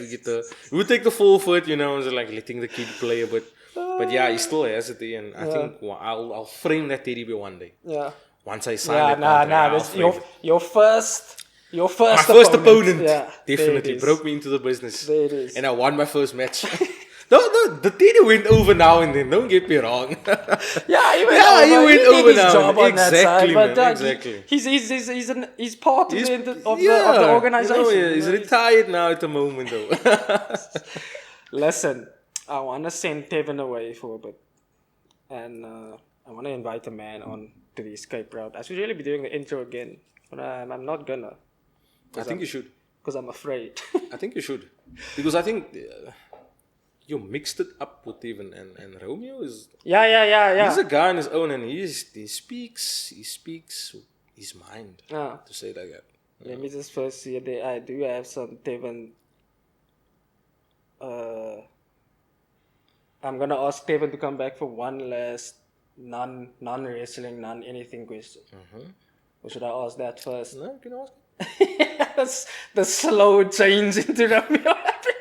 would take the fall for it, and just like letting the kid play a bit. But yeah, he still has it, and I think I'll frame that teddy bear one day. Yeah. Once I sign Yeah, that contract, I'll that's frame it. your first My first opponent. Yeah, Definitely broke me into the business. There it is. And I won my first match. No, the teddy went over now and then. Don't get me wrong. Yeah, he went Yeah, over. he went did over his now. job on that Exactly, side, but man, exactly. He's part of the organization. He's retired now at the moment, though. Listen, I want to send Tevin away for a bit. And I want to invite a man on to the escape route. I should really be doing the intro again. But I'm not gonna. I think you should. Because I'm afraid. I think you should. Because I think you mixed it up with Tevin and Romeo is... Yeah. He's a guy on his own and he speaks his mind. Yeah. To say like that. Let me just first see that I do have some Tevin. I'm gonna ask Tevin to come back for one last non-wrestling, non-anything question. Or should I ask that first? No, you can ask. That's the slow change into Romeo happening.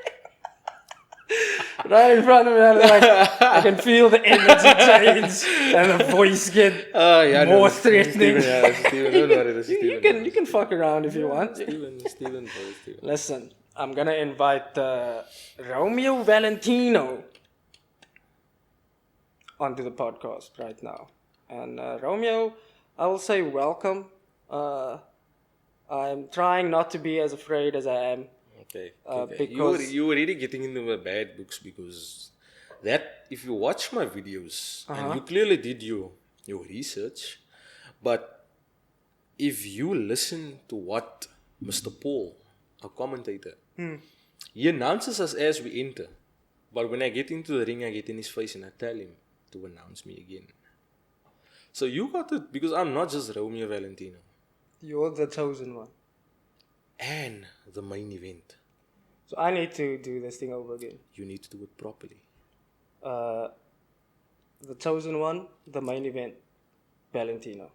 Right in front of me, I can feel the energy change and the voice get more threatening. You can fuck around if you want. Steven. Listen, I'm gonna invite Romeo Valentino onto the podcast right now. And Romeo, I will say welcome. I'm trying not to be as afraid as I am. Okay. Because you were really getting into the bad books because that, if you watch my videos, and you clearly did your research, but if you listen to what Mr. Paul, a commentator, he announces us as we enter. But when I get into the ring, I get in his face and I tell him to announce me again. So you got it, because I'm not just Romeo Valentino. You're the chosen one. And the main event. So I need to do this thing over again. You need to do it properly. The chosen one, the main event, Valentino.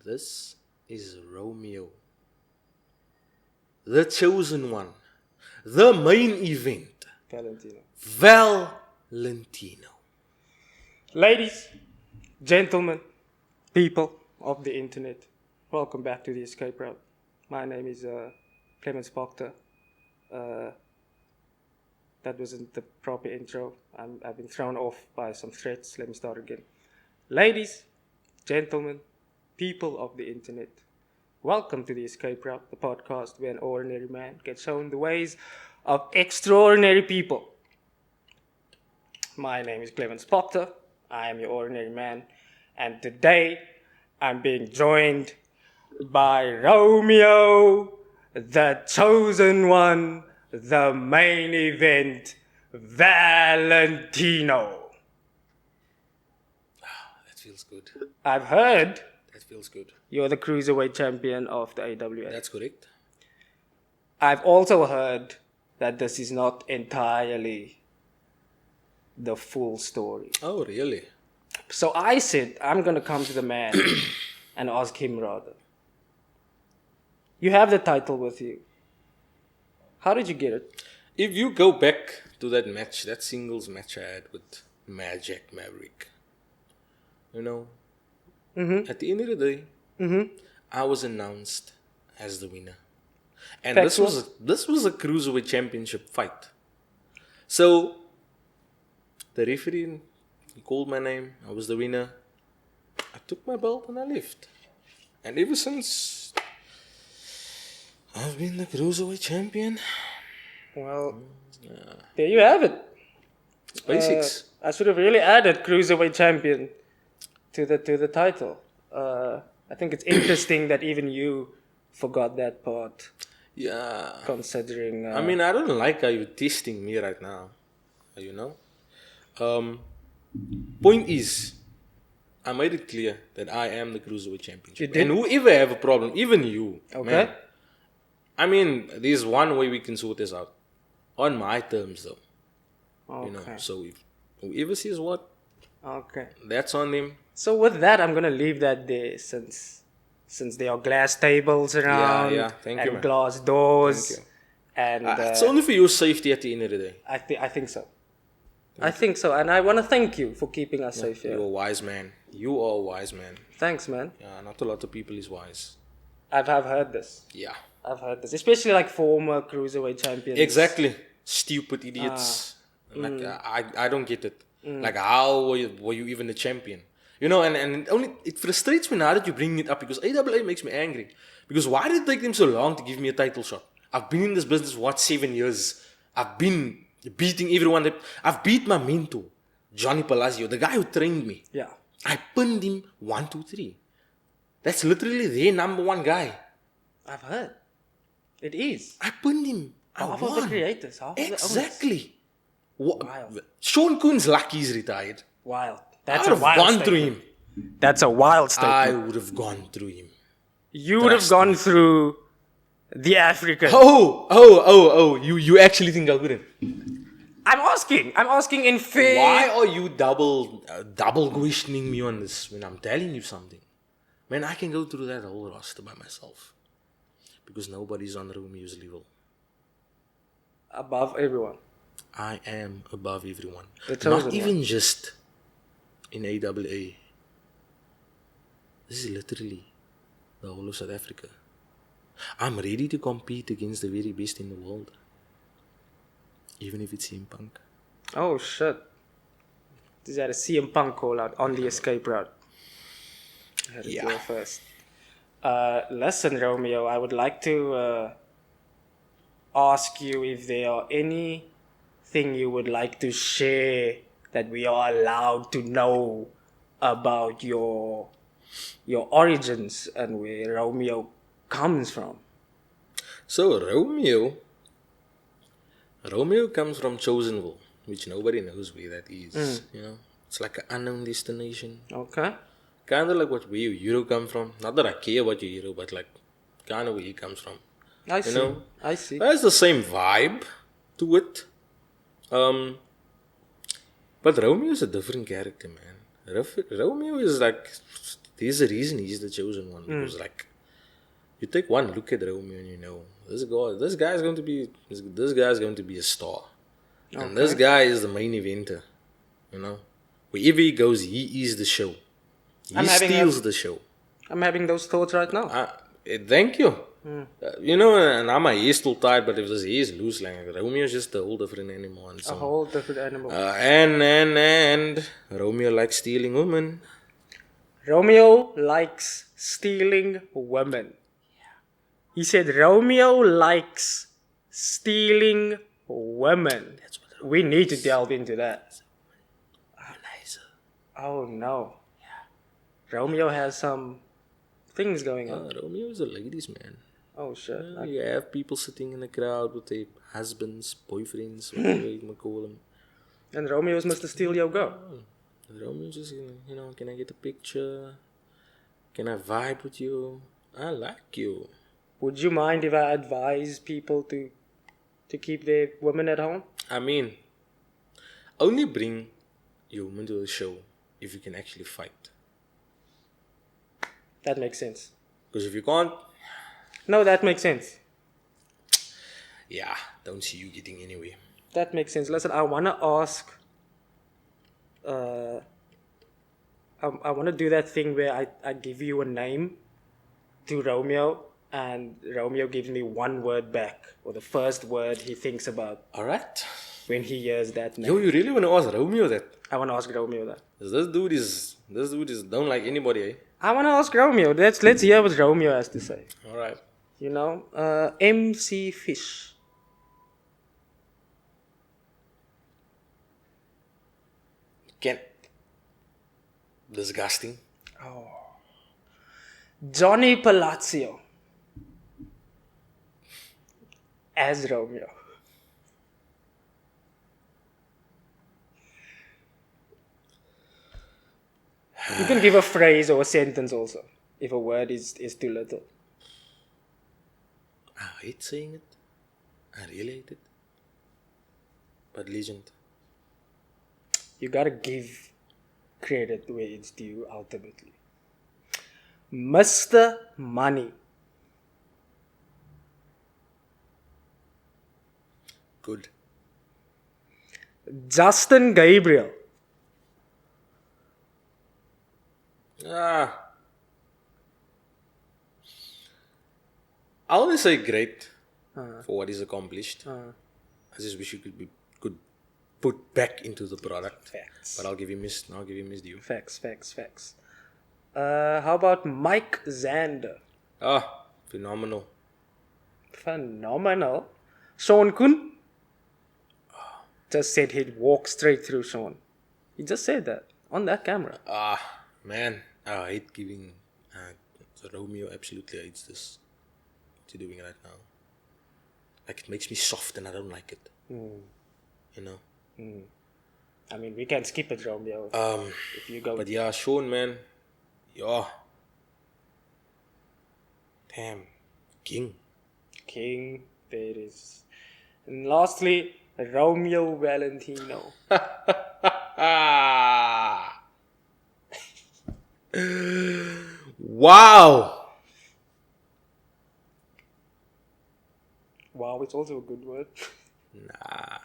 This is Romeo. The chosen one. The main event. Valentino. Ladies, gentlemen, people of the internet, welcome back to the escape route. My name is Clement Spoctor. That wasn't the proper intro. I've been thrown off by some threats. Let me start again. Ladies, gentlemen, people of the internet, welcome to the escape route, the podcast where an ordinary man gets shown the ways of extraordinary people. My name is Clement Spoctor. I am your ordinary man. And today, I'm being joined by Romeo, the chosen one, the main event, Valentino. That feels good. I've heard That feels good. you're the cruiserweight champion of the AWA. That's correct. I've also heard that this is not entirely the full story. Oh, really? So I said, I'm going to come to the man and ask him rather. You have the title with you. How did you get it? If you go back to that match, that singles match I had with Magic Maverick, you know, at the end of the day, I was announced as the winner. And this was a cruiserweight championship fight. So the referee, he called my name. I was the winner. I took my belt and I left. And ever since, I've been the cruiserweight champion. Well, there you have it. It's basics. I should have really added cruiserweight champion to the title. I think it's interesting that even you forgot that part. Yeah. Considering. I mean, I don't like how you're testing me right now. You know? Point is, I made it clear that I am the cruiserweight champion. You did? And whoever have a problem, even you. Okay. Man, I mean, there's one way we can sort this out. On my terms, though. Okay. You know, so if whoever says what, Okay. that's on them. So with that, I'm gonna leave that there since there are glass tables around. Yeah. Thank you, and man. glass doors. Thank you. And It's only for your safety at the end of the day. I think so. I think so, and I want to thank you for keeping us safe here. You're a wise man. You are a wise man. Thanks, man. Yeah, not a lot of people is wise. I've heard this. Yeah. I've heard this, especially like former cruiserweight champions. Exactly. Stupid idiots. Like I don't get it. Like how were you even a champion? You know, and only it frustrates me now that you bring it up because AWA makes me angry. Because why did it take them so long to give me a title shot? I've been in this business 7 years. I've been beating everyone. I've beat my mentor, Johnny Palacio, the guy who trained me. Yeah. I pinned him 1, 2, 3. That's literally their number one guy. I've heard. It is. I pinned him. Half of the creators. Half of the owners. Exactly. Wild. Sean Coon's lucky he's retired. Wild. I That's would a have wild gone statement. through him. That's a wild statement. I would have gone through him. You would have gone through the African. Oh. You actually think I wouldn't? I'm asking in fair. Why are you double questioning me on this when I'm telling you something? Man, I can go through that whole roster by myself. Because nobody's on Romeo's level. Above everyone. I am above everyone. The chosen Not even just in AWA. This is literally the whole of South Africa. I'm ready to compete against the very best in the world. Even if it's CM Punk. Oh shit. Is that a CM Punk call out on the escape route? I had to go first. Listen, Romeo, I would like to ask you if there are anything you would like to share that we are allowed to know about your origins and where Romeo comes from. So Romeo comes from Chosenville, which nobody knows where that is. You know, it's like an unknown destination. Okay. Kind of like where your hero come from. Not that I care about your hero, but like kind of where he comes from. I see. know? I see. There's the same vibe to it. But Romeo is a different character, man. Romeo is like, there's a reason he's the chosen one. Because like, you take one look at Romeo and you know, this guy's going to be a star. And this guy is the main eventer. You know, wherever he goes, he is the show. He steals the show. I'm having those thoughts right now. Thank you. You know, and now my hair's still tight, but if this hair is loose, like Romeo's just a whole different animal. And A whole different animal. And Romeo likes stealing women. Romeo likes stealing women. He said Romeo likes stealing women. That's what We need to delve into that. Womanizer. Oh no. Yeah. Romeo has some things going on. Romeo is a ladies' man. Oh shit. You have people sitting in the crowd with their husbands, boyfriends, whatever you want to call them. And Romeo's Mr. Steal Your Go. Romeo's just, you know, can I get a picture? Can I vibe with you? I like you. Would you mind if I advise people to keep their women at home? I mean, only bring your woman to the show if you can actually fight. That makes sense. Because if you can't, No, that makes sense. yeah, don't see you getting anywhere. That makes sense. Listen, I want to ask. I want to do that thing where I give you a name to Romeo, and Romeo gives me one word back, or the first word he thinks about Alright. when he hears that name. Yo, you really want to ask Romeo that? I want to ask Romeo that. 'Cause this dude is don't like anybody, eh? I want to ask Romeo. Let's hear what Romeo has to say. Alright. You know, MC Fish. Can't. Disgusting. Johnny Palazzo as Romeo. You can give a phrase or a sentence also, if a word is too little. I hate saying it. I really hate it. But legend. You gotta give credit where it's due ultimately. Mr. Money. Good. Justin Gabriel. I always say great for what is accomplished. I just wish you could put back into the product. Facts. But I'll give him his due. Facts. How about Mike Zander? Phenomenal. Phenomenal. Sean Kun just said he'd walk straight through Sean. He just said that on that camera. Man, I hate giving. So Romeo absolutely hates this. What you're doing right now. Like, it makes me soft and I don't like it. You know? I mean, we can skip it, Romeo. If you go. But yeah, Sean, man. Yeah. Damn. King. There it is. And lastly, Romeo Valentino. Wow. Wow, it's also a good word. Nah.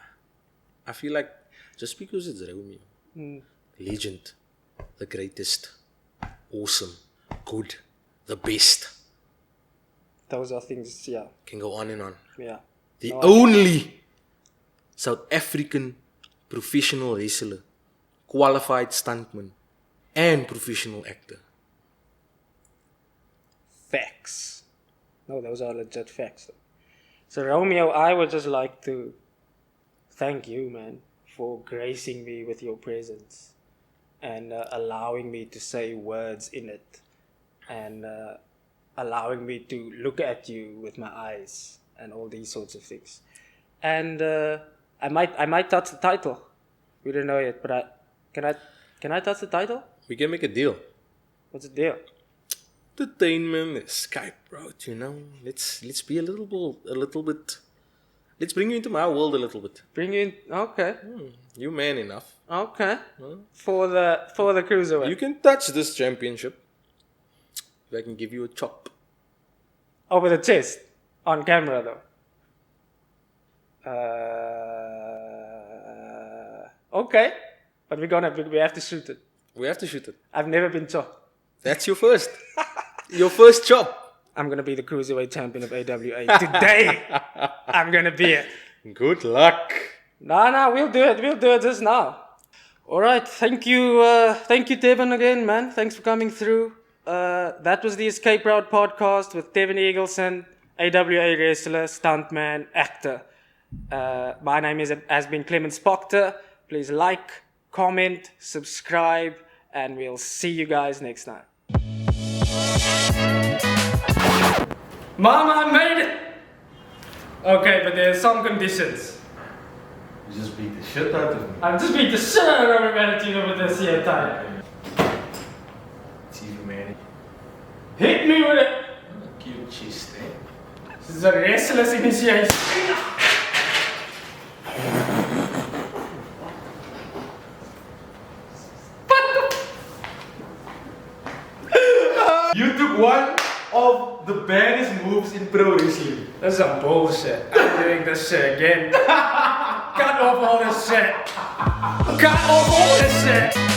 I feel like just because it's Romeo, legend, the greatest, awesome, good, the best. Those are things, yeah. Can go on and on. Yeah. The only South African professional wrestler, qualified stuntman, and professional actor. Facts. No, those are legit facts. So, Romeo, I would just like to thank you, man, for gracing me with your presence and allowing me to say words in it and allowing me to look at you with my eyes and all these sorts of things. And I might touch the title. We don't know yet, but can I touch the title? We can make a deal. What's the deal? Entertainment is Skype, bro. You know, let's be a little bit. Let's bring you into my world a little bit. Bring you in. Okay. You man enough. Okay. For the cruiserweight. You can touch this championship. If I can give you a chop. Over the chest. On camera, though. Okay. But we have to shoot it. We have to shoot it. I've never been chopped. That's your first. Your first chop. I'm going to be the cruiserweight champion of AWA. Today, I'm going to be it. Good luck. No, we'll do it. We'll do it just now. All right. Thank you, Tevin, again, man. Thanks for coming through. That was the Escape Route podcast with Tevin Eagleson, AWA wrestler, stuntman, actor. My name has been Clement Spoctor. Please like, comment, subscribe, and we'll see you guys next time. Mama, I made it! Okay, but there's some conditions. You just beat the shit out of me. I just beat the shit out of Romeo Valentino with this here time. It's even, man. Hit me with it! Cute chest, eh? This is a wrestler's initiation. You took moves in pro wrestling. That's some bullshit. I'm doing this shit again. Cut off all this shit. Cut off all this shit.